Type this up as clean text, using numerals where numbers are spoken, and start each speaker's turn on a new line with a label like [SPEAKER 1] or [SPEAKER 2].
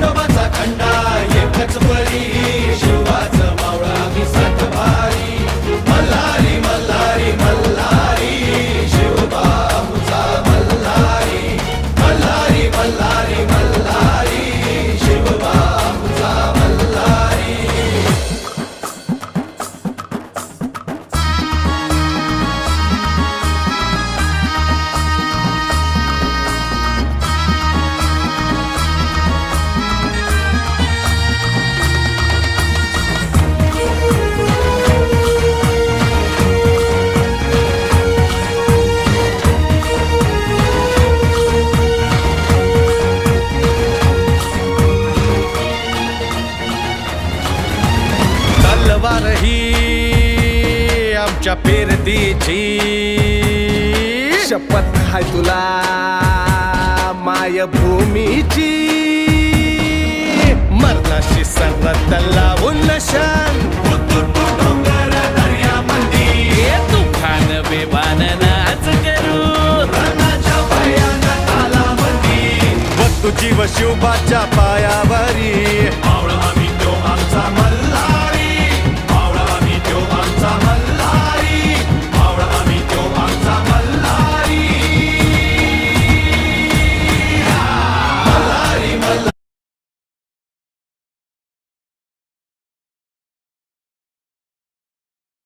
[SPEAKER 1] खंडोबाचा खंडा एकच बळी शिवाचं मावळा मी सात भारी मल्हारी मल्हारी मल्हारी शिवबाबूचा मल्हारी मल्हारी मल्हारी मल्हारी शिवबाबूचा मल्हारी. तलवार ही आमच्या पेरतीची शपथ हाय तुला मायभूमीची मरणाशी सरत लावून नशान डोंगर दर्यामंदी
[SPEAKER 2] तुफान बेभान नाच करू
[SPEAKER 1] रणाच्या भयान तालामंदी
[SPEAKER 3] व तुझी व शिवबाच्या पाया